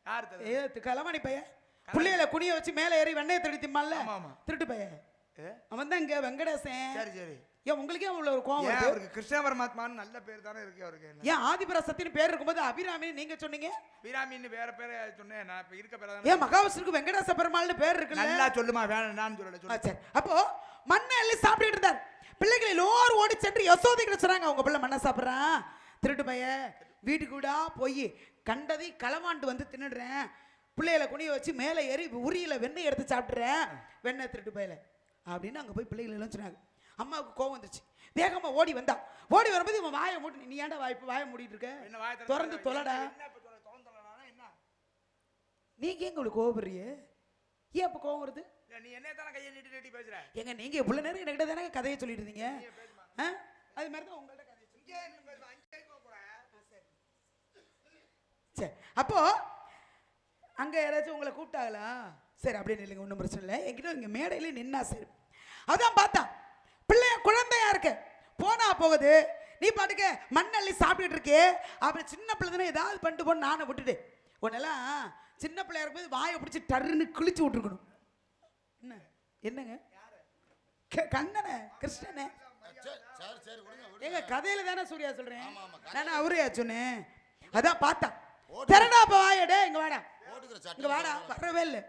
யாரு தருதலை? களவாணி பையன் பிள்ளைகளை குனிய வச்சு மேல ஏறி வெண்ணையை திருடி திம்மான்ல, ஆமா, ஆமா. திருட்டு பையன் ஏ? அவன் தான் இங்க வெங்கடேசன். சரி சரி. ஏன் உங்களுக்கே அவ்வளவு ஒரு கோவம் ஏன் வருது? அவருக்கு கிருஷ்ண பரமாத்மான்னு நல்ல பேர் தானே இருக்கு அவருக்கு. என்ன ஏன் ஆதிபராசத்தின் பேர் இருக்கும்போது அபிராமின்னு நீங்க சொன்னீங்க? வீராமின்னு வேற பேரை சொன்னேன். நான் இப்ப இருக்க பேரை ஏன் மகாவிஷ்ணுக்கு வெங்கடேச பெருமாள்னு பேர் இருக்குல்ல? நல்லா சொல்லுமா. வேணாம் நான் சொல்லல சொல்லு. சரி. அப்போ மண்ணை அள்ளி சாப்பிட்டுட்டு இருந்தார். பிள்ளைகள் எல்லோரும் ஓடி சென்று யசோதை கிட்ட சொன்னாங்க, அவங்க பிள்ளை மண்ணை சாப்பிட்றான், திருட்டு பையன் வீட்டுக்கு கூட போய் கண்டதை களவாண்டு வந்து தின்னுடுறேன், பிள்ளைகளை குனிய வச்சு மேலே ஏறி உரியில வெண்ணெய் எடுத்து சாப்பிட்றேன், வெண்ணெய் திருட்டு பையல அப்படின்னு அங்கே போய் பிள்ளைகள் எல்லாம் சொன்னாங்க. அம்மாவுக்கு கோவம் வந்துச்சு. வேகமா ஓடி வந்தா. ஓடி வரும்போது இவன் வாயை மூடி, நீ ஏன்டா வாயை மூடிட்டு இருக்க? என்ன வாயை திறந்து தொலைடா. என்ன இப்ப தொலைனா என்ன? நீங்க எங்க உங்களுக்கு கோவப்படுறியே? ஏன் அப்ப கோவம் வருது? இல்ல நீ என்ன தான கையை நீட்டி நீட்டி பேசுற? ஏங்க நீங்க இவ்வளவு நேரம் என்கிட்ட தானே கதையை சொல்லிட்டு இருந்தீங்க. அது மாதிரி தான் உங்கள்ட்ட கதையை சொல்லி. இங்கே என்ன பேசுற? அங்கே போக போறேன். சரி. அப்போ அங்க யாராச்சும் உங்களை கூப்பிட்டாங்களா? சரி அப்படின்னு இல்லைங்க, ஒன்றும் பிரச்சனை இல்லை. என்கிட்ட இங்க மேடையில நின்னா சரி. அதான் பார்த்தா பிள்ளைய குழந்தையா இருக்கு, போனா போகுது, நீ பாட்டுக்க மண்ணள்ளி சாப்பிட்டுட்டு இருக்கே. அப்புறம் சின்ன பிள்ளை தானே ஏதாவது பண்ணிட்டு போன்னு நானை விட்டுட்டு, உன்னெல்லாம் சின்ன பிள்ளையா இருக்கும்போது வாயை பிடிச்சி டருன்னு கிழிச்சு விட்டுருக்கணும். என்ன என்னங்க கண்ணனே கிருஷ்ணனே? எங்க கதையில தானே சூர்யா சொல்றேன், நானே அவரையா சொன்னேன். அதான் பார்த்தா திறடா வாயடே, இங்க வாடா இங்க வாடா. வரவே இல்லை.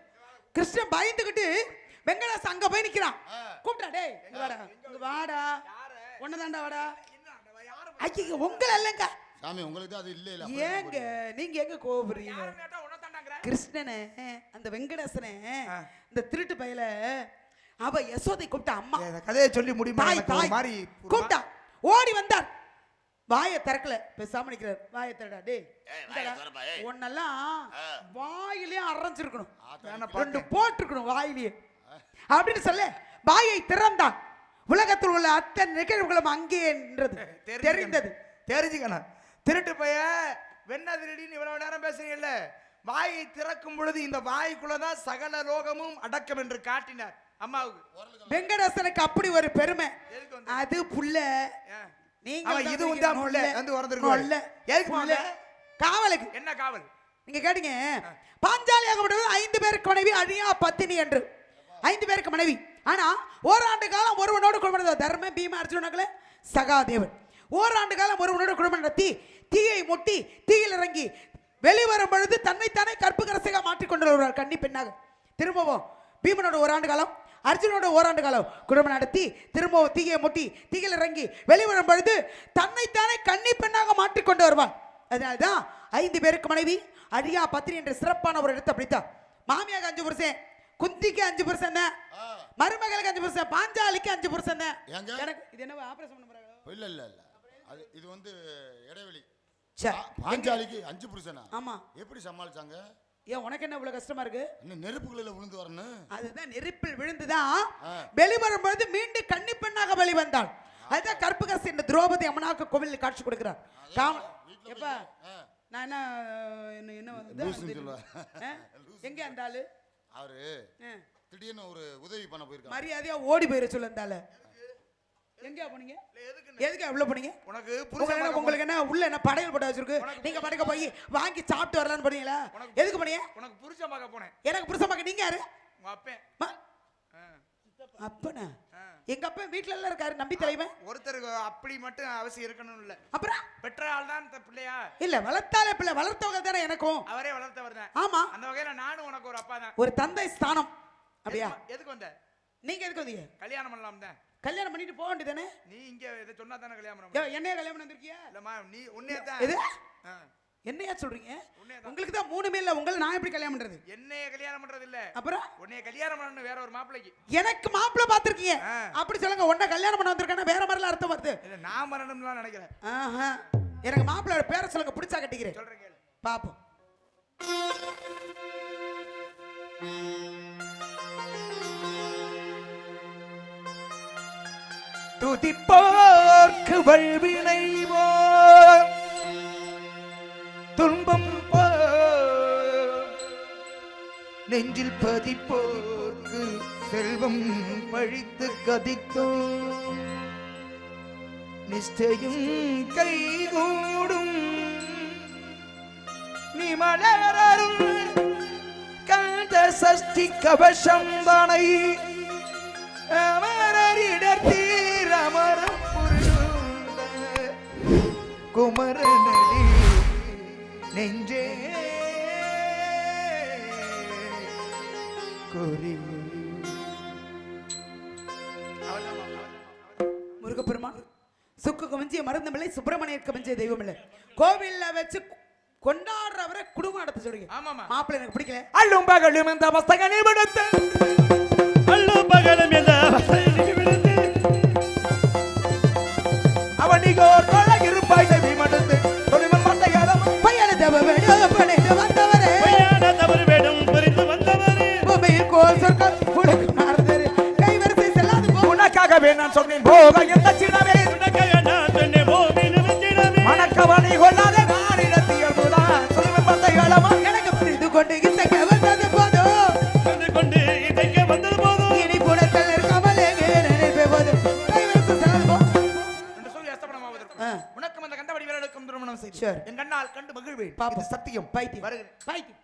கிருஷ்ணன் பயந்துகிட்டு வெங்கடேசன் அங்க போய் நிக்கிறான். கூப்பிட்டா, டேய் இங்க வாடா இங்க வாடா, ஒன்னதாண்டா வாடா. ஐயோ உங்களை இல்லைங்க சாமி, உங்களுக்கு அது இல்ல இல்ல. ஏங்க நீங்க எங்க கோபுறீங்க? கேட்டா உன்ன தாண்டாங்கற. கிருஷ்ணனே அந்த வெங்கடேசனே இந்த திருட்டு பையல அவ யசோதை கூப்பிட்டா. அம்மா இந்த கதையை சொல்லி முடியுமா? தாய் எனக்கு ஒரு தாய் மாதிரி கூப்பிட்டா. ஓடி வந்தார். வாயை திறக்கல, பேசாம நிக்கிறார். வாயை திறடா டேய், உன்னெல்லாம் வாயிலே அரைஞ்சிருக்கணும், ரெண்டு போட்டிருக்கணும் வாயிலேயே அப்படின்னு சொல்ல வாயை திறந்தான். உலகத்தில் உள்ள அத்தனை நிகழ்வுகளும் அங்கே நின்றது தெரிந்தது. தெரிஞ்சுக்கணும். திருட்டு பைய வெண்ண திருடின்னு இவ்வளவு நேரம் பேசுறீங்கல்ல, வாயை திறக்கும் பொழுது இந்த வாய்க்குள்ளதான் சகல லோகமும் அடக்கம் என்று காட்டினார் அம்மாவுக்கு. வெங்கடேசனுக்கு அப்படி ஒரு பெருமை. அது புள்ள நீங்க இதுவும் தான் புள்ள வந்து வரதுக்கு. எதுக்கு புள்ள? காவலுக்கு. என்ன காவல்? நீங்க கேட்டீங்க பாஞ்சாலியாகப்பட்டது 5 பேருக்கு மனைவி, அழியா பத்தினி என்று 5 பேருக்கு மனைவி. ஆனா ஓராண்டு காலம் ஒருவனோடு குடும்பம், தர்ம பீம அர்ஜுனர்களே சகாதேவன் ஓராண்டு காலம் ஒருவனோடு குடும்பம் நடத்தி தீயை முட்டி தீயில் இறங்கி வெளிவரும் பொழுது தன்னைத்தானே கற்புக்கரசியாக மாற்றிக்கொண்டு வருவார் கன்னி பெண்ணாக. திரும்பவும் பீமனோட ஓராண்டு காலம், அர்ஜுனோட ஓராண்டு காலம் குடும்பம் நடத்தி திரும்பவும் தீயை முட்டி தீயில் இறங்கி வெளிவரும் பொழுது தன்னைத்தானே கன்னி பெண்ணாக மாற்றிக்கொண்டு வருவார். அதனால்தான் 5 பேருக்கு மனைவி, அழியா பத்தினி என்ற சிறப்பான ஒரு இடத்தை பிடித்தார். மாமியாக 5 புருஷன், குந்திக்கு 5 புருஷன் தான், மருமகளுக்கு 5 புருஷன், பாஞ்சாலிக்கு 5 புருஷன் தான். எனக்கு இது என்ன ஆபரேஷன் பண்ண போறாங்க? இல்ல இல்ல இல்ல, அது இது வந்து இடைவெளி. சரி, பாஞ்சாலிக்கு 5 புருஷனா? ஆமா. எப்படி சமாளிச்சாங்க? ஏன் உனக்கு என்ன இவ்வளவு கஷ்டமா இருக்கு? என்ன நெருப்புகளில விழுந்து வரணும்? அதுதான் நெருப்பில் விழுந்துதான் வெளிவரும் பொழுது மீண்டும் கன்னி பெண்ணாக வெளிவந்தாள். அதுதான் கற்புக்கரசி என்ற திரௌபதி அம்மனாக்கு கோவிலில் காட்சி கொடுக்கிறார். எப்ப நான் என்ன எங்க அந்த ஆளு அவரு திடீர்னு ஒரு உதவி பண்ண போயிருக்காரு. மரியாதையா ஓடி போயிரு சொல்ல இருந்தால. எங்க போனீங்க? எதுக்கு உள்ள போனீங்க? உங்களுக்கு என்ன உள்ள என்ன படையல் போட்டு வச்சிருக்கு? நீங்க படைக்க போய் வாங்கி சாப்பிட்டு வரலான்னு போனீங்களா? எதுக்கு போனீங்க? உனக்கு புருஷன் பார்க்க போனேன். எனக்கு புருஷன் பார்க்க நீங்க யாரு? உங்க அப்பன். அப்பனா? எங்க அப்பா வீட்ல எல்லாம் இருக்காரு, நம்பி தலைவன். ஒருத்தருக்கு அப்படி மட்டும் அவசியம் இருக்கணும் இல்ல. அப்புறம் பெற்ற ஆள் தான் பிள்ளையா? இல்ல, வளர்த்தாலே பிள்ளை, வளர்த்தவங்க தானே எனக்கும். அவரே வளர்த்தவர் தான். ஆமா, அந்த வகையில நானும் உனக்கு ஒரு அப்பா தான். ஒரு தந்தை ஸ்தானம். அப்படியா? எதுக்கு வந்த? நீங்க எதுக்கு வந்தீங்க? கல்யாணம் பண்ணலாம் தான். கல்யாணம் பண்ணிட்டு போக வேண்டியதானே? நீ இங்க இத சொன்னா தானே கல்யாணம் பண்ண முடியும். என்னைய கல்யாணம் பண்ணி வந்திருக்கியா? இல்லம்மா, நீ உன்னைய தான். எது என்னையா சொல்றீங்க? உங்களுக்கு தான் 3 இல்ல, உங்களை நான் எப்படி கல்யாணம் பண்றது? என்னைய கல்யாணம் பண்றது இல்ல, அப்புறம் உன்னைய கல்யாணம் பண்ணனும் வேற ஒரு மாப்பிளைக்கு. எனக்கு மாப்பிள்ளை பாத்துர்க்கீங்க அப்படி சொல்லுங்க. உன்னை கல்யாணம் பண்ண வந்திருக்கானே வேற மாதிரி அர்த்தம் வருது. இல்ல, நான் மரணம்லாம் நினைக்கிறேன். ஆஹா, எனக்கு மாப்பிள்ளையோட பேரை சொல்லுங்க, பிடிச்சா கட்டிக்கிறேன். சொல்றேன் கேளு. பாப்போம். துதிப்போர்க்கு வல்வினைவோ துன்பம் நெஞ்சில் பதிப்போர்க்கு செல்வம் பழித்து கதித்தோ நிஷ்டையும் கைகூடும் நீ மலரும் கந்த சஷ்டி கவசம் தானை அமரரிடத்தீர் அமரம் புரிந்த குமரனடி நெஞ்சே குறி முருகப்பெருமான் சுக்கு கமிஞ்சிய மருந்தமில்லை சுப்பிரமணியர் கமிஞ்சிய தெய்வம் இல்லை கோவில்ல வச்சு கொண்டாடுறவரை குடும்பம் நடத்த சொல்றீங்க ஆமாமா மாப்பிள்ளை எனக்கு பிடிக்கல அள்ளும் பகலும் இந்த அவஸ்தகனை விடுத்து அள்ளும் பகலும் எந்த அவஸ்தையை விடுத்து அவனிகோர் தொழகிருப்பாய் செவி மடுத்து தொழிமன் மட்டையாரம் பையன தவ வேணும் பணிந்து வந்தவரே பொய்யான தவறு வேடம் புரிந்து வந்தவரே பூமியில் கோல் சொற்கள் உனக்கு மாறுதரு கைவரிசை செல்லாது போ உனக்காகவே நான் சொன்னேன் போக எந்த சின்னவே உனக்காக நான் தன்னை பூமி நிறுத்தினவே மணக்கவனை கொள்ளாத நாரிடத்தியல் முதல் தொழிமன் மட்டையாளமா எனக்கு புரிந்து கொண்டு இசைக்க வந்தது போதும் வந்து கொண்டு இதைக்க வந்தது போதும் இனி புனத்தில் இருக்காமலே நினைப்பே போதும் கைவரிசை செல்லாது போ என்று சொல்லி அஸ்தமனமாவதற்கு ஆ. உனக்கும் அந்த கண்டபடி வீரர்களுக்கும் திருமணம் செய்து சரி. என் கண்ணால் கண்டு மகிழ்வேன் பாப்போம். இது சத்தியம் பைத்தியம் வருகிறேன் பைத்தியம்